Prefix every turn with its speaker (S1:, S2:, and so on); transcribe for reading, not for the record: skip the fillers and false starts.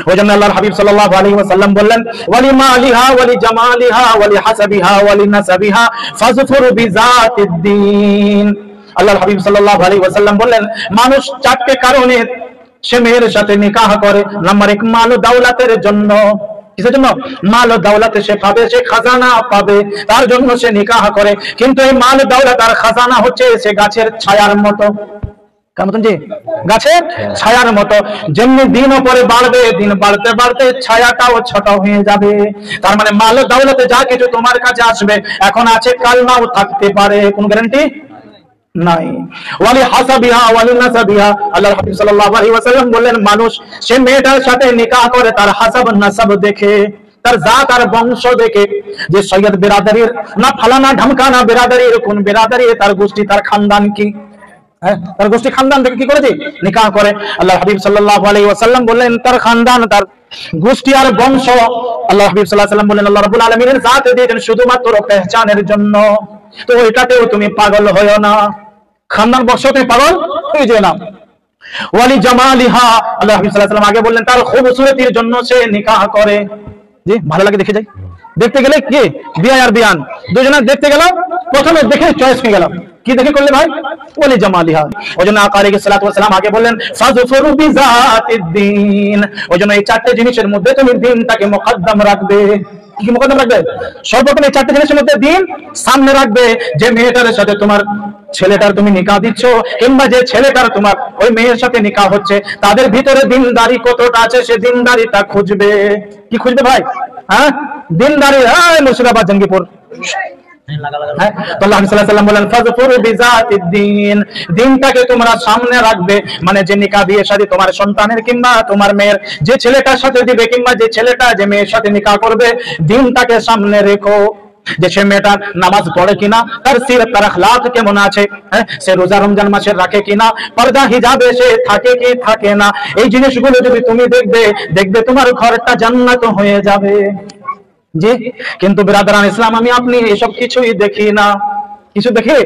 S1: ওইজন্য আল্লাহর হাবিব সাল্লাল্লাহু আলাইহি ওয়াসাল্লাম বললেন, ওয়ালি মালিহা ওয়ালি জামালিহা ওয়ালি হাসাবিহা ওয়ালি নাসাবিহা ফাযফুর বিযাতিদ দ্বীন। আল্লাহর হাবিব সাল্লাল্লাহু আলাইহি ওয়াসাল্লাম বললেন, মানুষ চারটি কারণে সে মেয়ের সাথে নিকাহ করে। নাম্বার 1, মাল ও দাওলাতের জন্য। কিসের জন্য? মাল ও দাওলাত সে পাবে, সে খাজানা পাবে, তার জন্য সে নিকাহ করে। কিন্তু এই মাল ও দাওলাত আর খাজানা হচ্ছে সে গাছের ছায়ার মতো। গাছের ছায়ার মতো, যেমনি দিন উপরে বাড়বে, দিন বাড়তে বাড়তে ছায়াটাও ছোট হয়ে যাবে। তার মানে মাল ও দাওলাতে যা কিছু তোমার কাছে আসবে, এখন আছে, কাল নাও থাকতে পারে, কোন গ্যারান্টি নাই। ওয়ালি হাসাবিহা ওয়ালি নাসাবিহা। আল্লাহর হাবিব সাল্লাল্লাহু আলাইহি ওয়াসাল্লাম বললেন, মানুষ সে মেয়েটার সাথে নিকাহ করে তার হাসাব নাসাব দেখে, তার জাত আর বংশ দেখে, যে সৈয়দ বিরাদারির না ফালানা ঢামকানা বিরাদারির, কোন বিরাদারি, তার গোষ্ঠী, তার খানদান কি, তার গোষ্ঠী খানদান থেকে কি করেছে নিকাহ করে। আল্লাহর হাবিব সাল্লাল্লাহু আলাইহি ওয়াসাল্লাম বললেন, তার খানদান, তার গোষ্ঠী আর বংশ। আল্লাহর হাবিব সাল্লাল্লাহু আলাইহি ওয়াসাল্লাম বললেন, আল্লাহ রাব্বুল আলামিনের জাত দিয়েছেন শুধুমাত্র পেহচানের জন্য, তো এটাতেও তুমি পাগল হয়ো না, খানদান বংশতে পাগল হয়ে যেও না। ওয়ালি জামালিহা, আল্লাহর হাবিব সাল্লাল্লাহু আলাইহি ওয়াসাল্লাম আগে বললেন, তার খুবসুরতির জন্য সে নিকাহ করে। জি, ভালো লাগে দেখে যাই, দেখতে গেলে কি বিয়া আর বিয়ান দুজনে দেখতে গেলাম, প্রথমে দেখে চয়েস হয়ে গেলাম, কি দেখে করলে ভাই? ওয়ালি জামালিহা। ওইজন্য আকা আলাইহিস সালাতু ওয়াস সালাম আগে বললেন, ফাযফুরু বিযাতিদ দ্বীন। ওইজন্য এই চারটি জিনিসের মধ্যে তুমি দ্বীনটাকে মুকদ্দম রাখবে। কি মুকদ্দম রাখবে? সর্বপ্রথম এই চারটি জিনিসের মধ্যে দ্বীন সামনে রাখবে। যে মেয়েটার সাথে তোমার ছেলেটার তুমি নিকাহ দিচ্ছ, কিংবা যে ছেলেটার তোমার ওই মেয়ের সাথে নিকাহ হচ্ছে, তাদের ভিতরে দিনদারি কতটা আছে সে দিনদারিটা খুঁজবে। কি খুঁজবে ভাই? হ্যাঁ, দিনদারি। মুর্শিদাবাদ, জঙ্গিপুর। দিনটাকে তোমরা সামনে রাখবে, মানে যে নিকাহ বিয়ে শাদী তোমার সন্তানের কিংবা তোমার মেয়ের, যে ছেলেটার সাথে দিবে কিংবা যে ছেলেটা যে মেয়ের সাথে নিকাহ করবে, দিনটাকে সামনে রেখো। যে সে মেয়েটা নামাজ পড়ে কিনা, তার সিরত তার আখলাক কেমন আছে, সে রোজা রমজান মাসে রাখে কিনা, পর্দা হিজাবে সে থাকে কি থাকে না, এই জিনিসগুলো যদি তুমি দেখবে তোমার ঘরটা জান্নাত হয়ে যাবে। জি, কিন্তু বিরাদরান ইসলাম, আমি আপনি এসব কিছুই দেখি না, কিছু দেখি।